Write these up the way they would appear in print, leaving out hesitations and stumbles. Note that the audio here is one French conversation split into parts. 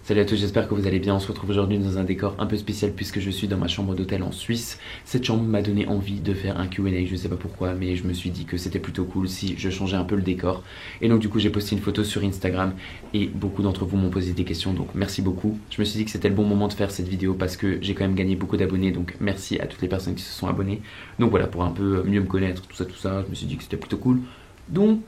Salut à tous, j'espère que vous allez bien. On se retrouve aujourd'hui dans un décor un peu spécial puisque je suis dans ma chambre d'hôtel en Suisse. Cette chambre m'a donné envie de faire un Q&A, je sais pas pourquoi, mais je me suis dit que c'était plutôt cool si je changeais un peu le décor. Et donc du coup j'ai posté une photo sur Instagram et beaucoup d'entre vous m'ont posé des questions, donc merci beaucoup. Je me suis dit que c'était le bon moment de faire cette vidéo parce que j'ai quand même gagné beaucoup d'abonnés, donc merci à toutes les personnes qui se sont abonnées. Donc voilà, pour un peu mieux me connaître, tout ça, je me suis dit que c'était plutôt cool. Donc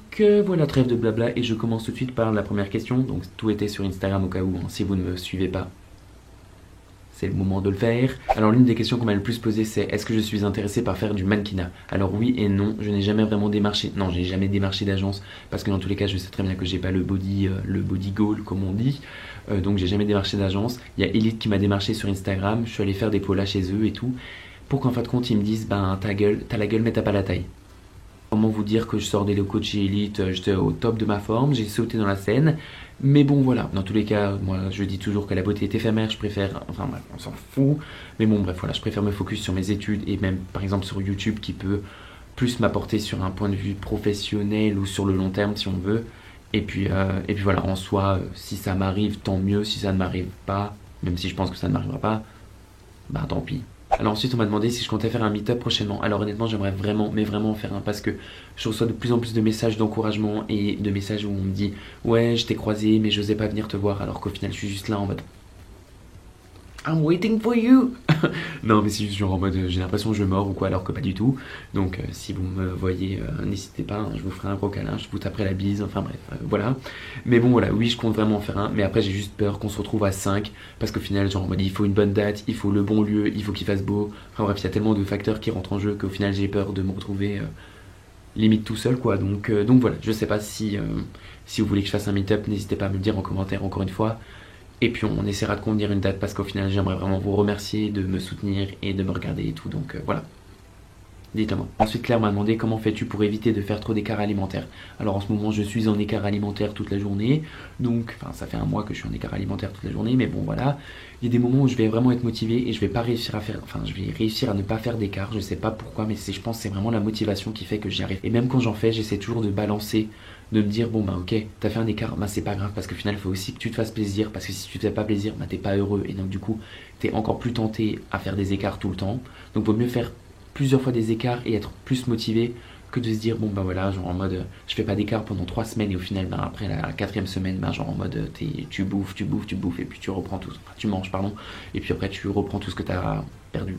voilà, trêve de blabla et je commence tout de suite par la première question. Donc tout était sur Instagram au cas où, hein, si vous ne me suivez pas, c'est le moment de le faire. Alors l'une des questions qu'on m'a le plus posée c'est est-ce que je suis intéressé par faire du mannequinat? Alors oui et non, je n'ai jamais vraiment démarché, non j'ai jamais démarché d'agence parce que dans tous les cas je sais très bien que j'ai pas le body goal comme on dit. Donc j'ai jamais démarché d'agence. Il y a Elite qui m'a démarché sur Instagram, je suis allé faire des polas chez eux et tout. Pour qu'en fin de compte ils me disent ben t'as la gueule mais t'as pas la taille. Comment vous dire que je sors des locaux de chez Elite, j'étais au top de ma forme, j'ai sauté dans la scène. Mais bon voilà, dans tous les cas, moi je dis toujours que la beauté est éphémère, je préfère, enfin bref, on s'en fout. Mais bon bref voilà, je préfère me focus sur mes études et même par exemple sur YouTube qui peut plus m'apporter sur un point de vue professionnel ou sur le long terme si on veut. Et puis voilà, en soi, si ça m'arrive tant mieux, si ça ne m'arrive pas, même si je pense que ça ne m'arrivera pas, bah tant pis. Alors ensuite on m'a demandé si je comptais faire un meet-up prochainement. Alors honnêtement j'aimerais vraiment, mais vraiment en faire un parce que je reçois de plus en plus de messages d'encouragement et de messages où on me dit ouais je t'ai croisé mais j'osais pas venir te voir alors qu'au final je suis juste là en mode I'm waiting for you. Non mais c'est juste genre en mode j'ai l'impression que je meurs ou quoi alors que pas du tout. Donc si vous me voyez n'hésitez pas, hein, je vous ferai un gros câlin, je vous taperai la bise, enfin bref voilà. Mais bon voilà, oui je compte vraiment en faire un, mais après j'ai juste peur qu'on se retrouve à 5 parce qu'au final genre en mode il faut une bonne date, il faut le bon lieu, il faut qu'il fasse beau. Enfin bref il y a tellement de facteurs qui rentrent en jeu qu'au final j'ai peur de me retrouver limite tout seul quoi. Donc voilà, je sais pas si vous voulez que je fasse un meet-up, n'hésitez pas à me le dire en commentaire encore une fois. Et puis on essaiera de convenir une date parce qu'au final j'aimerais vraiment vous remercier de me soutenir et de me regarder et tout, donc voilà. Dites-moi. Ensuite Claire m'a demandé comment fais-tu pour éviter de faire trop d'écart alimentaire. Alors en ce moment je suis en écart alimentaire toute la journée, donc enfin ça fait un mois que je suis en écart alimentaire toute la journée, mais bon voilà. Il y a des moments où je vais vraiment être motivé et je vais pas réussir à faire, enfin je vais réussir à ne pas faire d'écart, je sais pas pourquoi, mais je pense que c'est vraiment la motivation qui fait que j'y arrive. Et même quand j'en fais, j'essaie toujours de balancer, de me dire bon bah ok, t'as fait un écart, bah c'est pas grave parce qu'au final il faut aussi que tu te fasses plaisir, parce que si tu te fais pas plaisir, bah t'es pas heureux et donc du coup t'es encore plus tenté à faire des écarts tout le temps. Donc vaut mieux faire plusieurs fois des écarts et être plus motivé que de se dire bon bah voilà genre en mode je fais pas d'écart pendant 3 semaines et au final bah, après la 4e semaine bah genre en mode tu bouffes et puis tu reprends tout, enfin, tu manges pardon et puis après tu reprends tout ce que t'as perdu.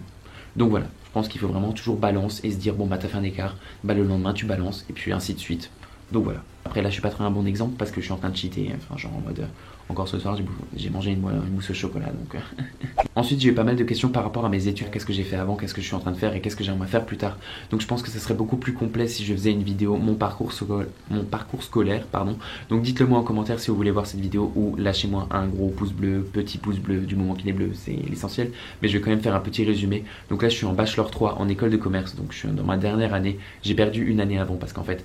Donc voilà, je pense qu'il faut vraiment toujours balance et se dire bon bah t'as fait un écart, bah le lendemain tu balances et puis ainsi de suite. Donc voilà. Après là je suis pas très un bon exemple parce que je suis en train de cheater, enfin genre en mode encore ce soir j'ai mangé une mousse au chocolat donc Ensuite j'ai eu pas mal de questions par rapport à mes études, qu'est-ce que j'ai fait avant, qu'est-ce que je suis en train de faire et qu'est-ce que j'aimerais faire plus tard. Donc je pense que ça serait beaucoup plus complet si je faisais une vidéo mon parcours scolaire pardon. Donc dites-le moi en commentaire si vous voulez voir cette vidéo ou lâchez-moi un gros pouce bleu, petit pouce bleu du moment qu'il est bleu, c'est l'essentiel. Mais je vais quand même faire un petit résumé. Donc là je suis en bachelor 3 en école de commerce, donc je suis dans ma dernière année. J'ai perdu une année avant parce qu'en fait,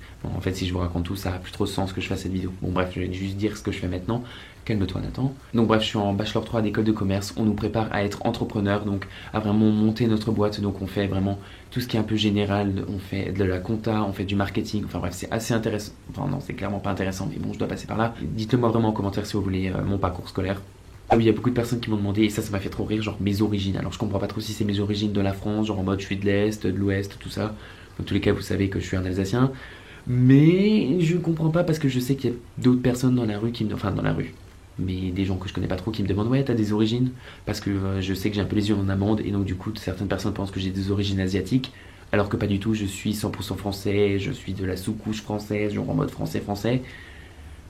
si je vous raconte tout ça a plus trop de sens que je fasse cette vidéo. Bon bref, je vais juste dire ce que je fais maintenant. Calme-toi Nathan. Donc bref, je suis en bachelor 3 d'école de commerce, on nous prépare à être entrepreneur, donc à vraiment monter notre boîte, donc on fait vraiment tout ce qui est un peu général, on fait de la compta, on fait du marketing, enfin bref c'est assez intéressant, enfin non c'est clairement pas intéressant mais bon je dois passer par là. Dites-le moi vraiment en commentaire si vous voulez mon parcours scolaire. Ah oui, il y a beaucoup de personnes qui m'ont demandé, et ça m'a fait trop rire, genre mes origines. Alors je comprends pas trop si c'est mes origines de la France, genre en mode je suis de l'Est, de l'Ouest, tout ça. Dans tous les cas vous savez que je suis un Alsacien. Mais je comprends pas parce que je sais qu'il y a d'autres personnes dans la rue qui me... Enfin dans la rue. Mais des gens que je connais pas trop qui me demandent ouais t'as des origines parce que je sais que j'ai un peu les yeux en amande et donc du coup certaines personnes pensent que j'ai des origines asiatiques alors que pas du tout, je suis 100% français, je suis de la sous-couche française, genre en mode français.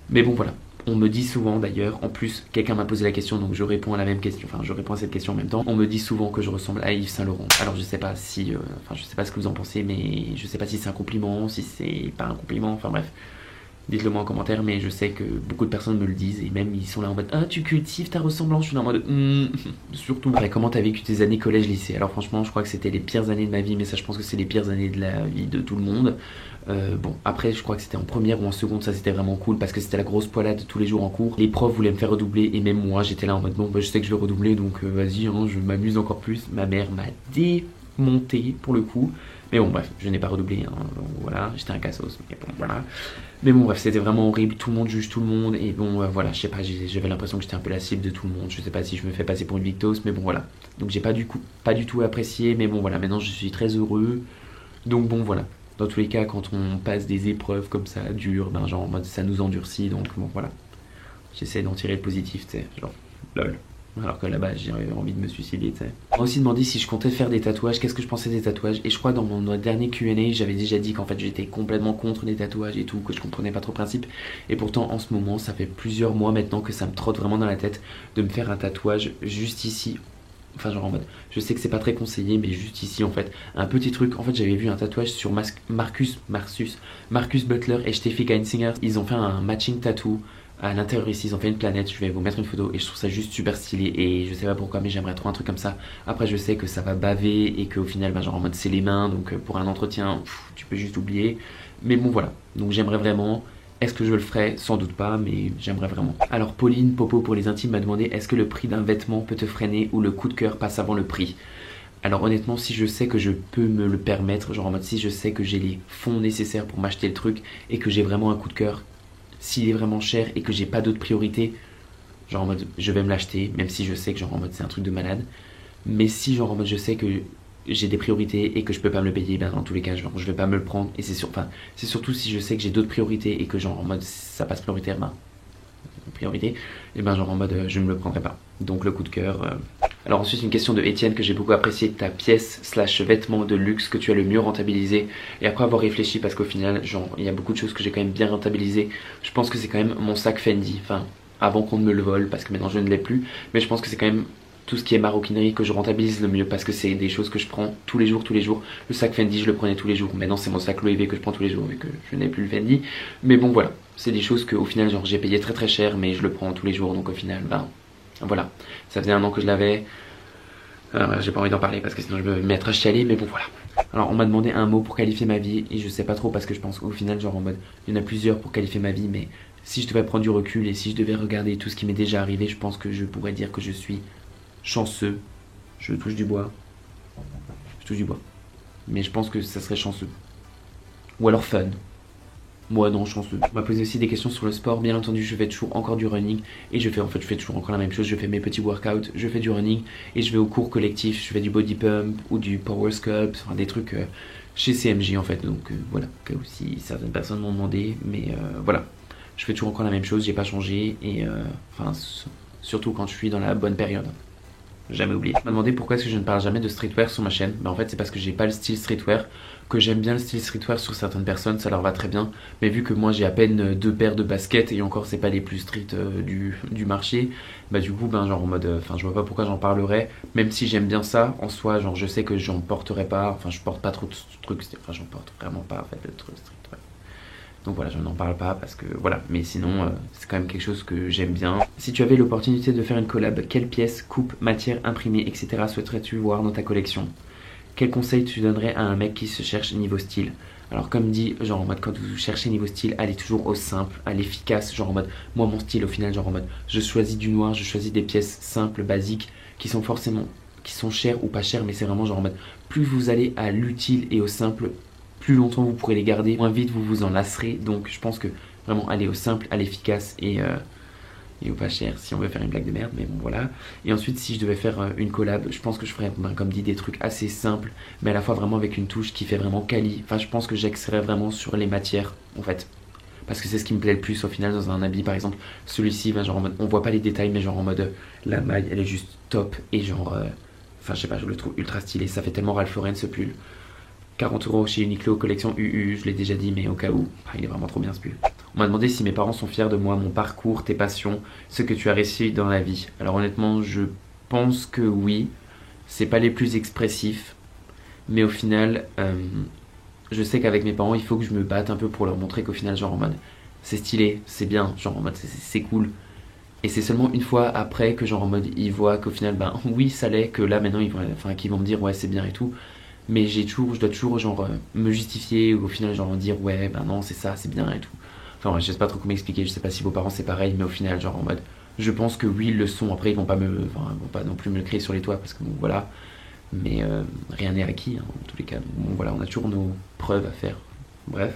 Mais bon voilà, on me dit souvent d'ailleurs, en plus quelqu'un m'a posé la question donc je réponds à la même question, enfin je réponds à cette question en même temps. On me dit souvent que je ressemble à Yves Saint Laurent. Alors je sais pas si, je sais pas ce que vous en pensez mais je sais pas si c'est un compliment, si c'est pas un compliment, enfin bref. Dites-le moi en commentaire, mais je sais que beaucoup de personnes me le disent et même ils sont là en mode ah tu cultives ta ressemblance, je suis là en mode surtout. Après comment t'as vécu tes années collège-lycée? Alors franchement je crois que c'était les pires années de ma vie, mais ça je pense que c'est les pires années de la vie de tout le monde. Bon après je crois que c'était en première ou en seconde, ça c'était vraiment cool parce que c'était la grosse poilade tous les jours en cours. Les profs voulaient me faire redoubler et même moi j'étais là en mode bon bah je sais que je vais redoubler donc vas-y hein, je m'amuse encore plus. Ma mère m'a démonté pour le coup. Mais bon bref, je n'ai pas redoublé, hein, donc, voilà, j'étais un cassos, mais bon voilà. Mais bon bref, c'était vraiment horrible, tout le monde juge tout le monde, et bon voilà, je sais pas, j'avais l'impression que j'étais un peu la cible de tout le monde, je sais pas si je me fais passer pour une victose, mais bon voilà. Donc j'ai pas du tout apprécié, mais bon voilà, maintenant je suis très heureux, donc bon voilà. Dans tous les cas, quand on passe des épreuves comme ça, dures, ben genre en mode ça nous endurcit, donc bon voilà. J'essaie d'en tirer le positif, tu sais, genre lol. Alors que là-bas, j'ai envie de me suicider, tu sais. On m'a aussi demandé si je comptais faire des tatouages, qu'est-ce que je pensais des tatouages. Et je crois dans mon dernier Q&A, j'avais déjà dit qu'en fait j'étais complètement contre les tatouages et tout, que je comprenais pas trop le principe. Et pourtant, en ce moment, ça fait plusieurs mois maintenant que ça me trotte vraiment dans la tête de me faire un tatouage juste ici. Enfin genre en mode, je sais que c'est pas très conseillé, mais juste ici en fait, un petit truc. En fait j'avais vu un tatouage sur Marcus Butler et Steffi Geinsinger. Ils ont fait un matching tattoo. À l'intérieur ici, ils ont fait une planète, je vais vous mettre une photo et je trouve ça juste super stylé et je sais pas pourquoi mais j'aimerais trop un truc comme ça. Après je sais que ça va baver et qu'au final, bah, genre en mode c'est les mains, donc pour un entretien, tu peux juste oublier. Mais bon voilà, donc j'aimerais vraiment. Est-ce que je le ferai? Sans doute pas, mais j'aimerais vraiment. Alors Pauline Popo pour les intimes m'a demandé est-ce que le prix d'un vêtement peut te freiner ou le coup de cœur passe avant le prix? Alors honnêtement, si je sais que je peux me le permettre, genre en mode si je sais que j'ai les fonds nécessaires pour m'acheter le truc et que j'ai vraiment un coup de cœur, s'il est vraiment cher et que j'ai pas d'autres priorités, genre en mode je vais me l'acheter, même si je sais que genre en mode c'est un truc de malade. Mais si genre en mode je sais que j'ai des priorités et que je peux pas me le payer, ben dans tous les cas genre, je vais pas me le prendre. Et c'est surtout si je sais que j'ai d'autres priorités et que genre en mode ça passe prioritaire, ben priorité, et ben genre en mode je ne me le prendrai pas. Donc le coup de cœur. Alors ensuite une question de Étienne que j'ai beaucoup apprécié, ta pièce slash vêtement de luxe que tu as le mieux rentabilisé. Et après avoir réfléchi, parce qu'au final genre il y a beaucoup de choses que j'ai quand même bien rentabilisé, je pense que c'est quand même mon sac Fendi, enfin avant qu'on ne me le vole parce que maintenant je ne l'ai plus, mais je pense que c'est quand même tout ce qui est maroquinerie que je rentabilise le mieux parce que c'est des choses que je prends tous les jours. Le sac Fendi je le prenais tous les jours, maintenant c'est mon sac Louis V que je prends tous les jours vu que je n'ai plus le Fendi. Mais bon voilà, c'est des choses que au final genre j'ai payé très très cher mais je le prends tous les jours, donc au final ben voilà, ça faisait 1 an que je l'avais. J'ai pas envie d'en parler parce que sinon je vais me mettre à chialer, mais bon voilà. Alors on m'a demandé un mot pour qualifier ma vie et je sais pas trop parce que je pense qu'au final genre en mode il y en a plusieurs pour qualifier ma vie, mais si je devais prendre du recul et si je devais regarder tout ce qui m'est déjà arrivé, je pense que je pourrais dire que je suis chanceux. Je touche du bois. Je touche du bois. Mais je pense que ça serait chanceux. Ou alors fun. Moi non, chanceux. On m'a posé aussi des questions sur le sport. Bien entendu, je fais toujours encore du running et je fais toujours encore la même chose. Je fais mes petits workouts, je fais du running et je vais au cours collectif. Je fais du body pump ou du power sculpt, enfin des trucs chez CMJ en fait. Donc voilà, cas où si certaines personnes m'ont demandé, mais voilà, je fais toujours encore la même chose. J'ai pas changé et enfin surtout quand je suis dans la bonne période. Jamais oublié. On m'a demandé pourquoi est-ce que je ne parle jamais de streetwear sur ma chaîne. En fait c'est parce que j'ai pas le style streetwear, que j'aime bien le style streetwear sur certaines personnes, ça leur va très bien. Mais vu que moi j'ai à peine 2 paires de baskets et encore c'est pas les plus street du marché, bah du coup ben genre en mode, enfin je vois pas pourquoi j'en parlerais. Même si j'aime bien ça en soi, genre je sais que j'en porterai pas, enfin je porte pas trop de trucs, enfin j'en porte vraiment pas en fait de trucs streetwear. Donc voilà, je n'en parle pas parce que voilà, mais sinon c'est quand même quelque chose que j'aime bien. Si tu avais l'opportunité de faire une collab, quelle pièce, coupe, matière, imprimée, etc. souhaiterais-tu voir dans ta collection? Quel conseil tu donnerais à un mec qui se cherche niveau style? Alors comme dit, genre en mode quand vous cherchez niveau style, allez toujours au simple, à l'efficace, genre en mode, moi mon style au final, genre en mode, je choisis du noir, je choisis des pièces simples, basiques, qui sont chères ou pas chères, mais c'est vraiment genre en mode, plus vous allez à l'utile et au simple, plus longtemps vous pourrez les garder, moins vite vous vous en lasserez. Donc je pense que vraiment aller au simple, à l'efficace et au pas cher si on veut faire une blague de merde, mais bon voilà. Et ensuite si je devais faire une collab, je pense que je ferais comme dit des trucs assez simples mais à la fois vraiment avec une touche qui fait vraiment quali. Enfin je pense que j'axerais vraiment sur les matières en fait, parce que c'est ce qui me plaît le plus au final dans un habit. Par exemple celui-ci, ben, genre en mode, on voit pas les détails mais genre en mode la maille elle est juste top et genre enfin je sais pas, je le trouve ultra stylé, ça fait tellement Ralph Lauren ce pull. 40 € chez Uniqlo, collection UU, je l'ai déjà dit, mais au cas où, il est vraiment trop bien ce pull. On m'a demandé si mes parents sont fiers de moi, mon parcours, tes passions, ce que tu as réussi dans la vie. Alors honnêtement, je pense que oui, c'est pas les plus expressifs, mais au final, je sais qu'avec mes parents, il faut que je me batte un peu pour leur montrer qu'au final, genre en mode, c'est stylé, c'est bien, genre en mode, c'est cool. Et c'est seulement une fois après que genre en mode, ils voient qu'au final, ben oui, ça l'est, que là maintenant, qu'ils vont me dire, ouais, c'est bien et tout. Mais je dois toujours genre me justifier ou au final genre dire ouais ben non c'est ça, c'est bien et tout. Enfin ouais, je sais pas trop comment expliquer, je sais pas si vos parents c'est pareil, mais au final genre en mode je pense que oui ils le sont. Après ils vont pas non plus me le créer sur les toits parce que bon voilà. Mais rien n'est acquis, hein, en tous les cas. Bon, voilà, on a toujours nos preuves à faire. Bref.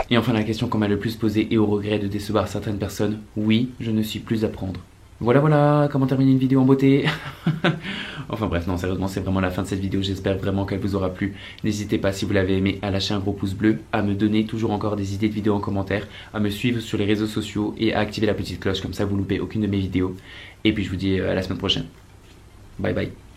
Et enfin la question qu'on m'a le plus posée et au regret de décevoir certaines personnes, oui, je ne suis plus à prendre. Voilà, comment terminer une vidéo en beauté. Enfin bref, non, sérieusement, c'est vraiment la fin de cette vidéo. J'espère vraiment qu'elle vous aura plu. N'hésitez pas, si vous l'avez aimé, à lâcher un gros pouce bleu, à me donner toujours encore des idées de vidéos en commentaire, à me suivre sur les réseaux sociaux et à activer la petite cloche, comme ça vous loupez aucune de mes vidéos. Et puis je vous dis à la semaine prochaine. Bye bye.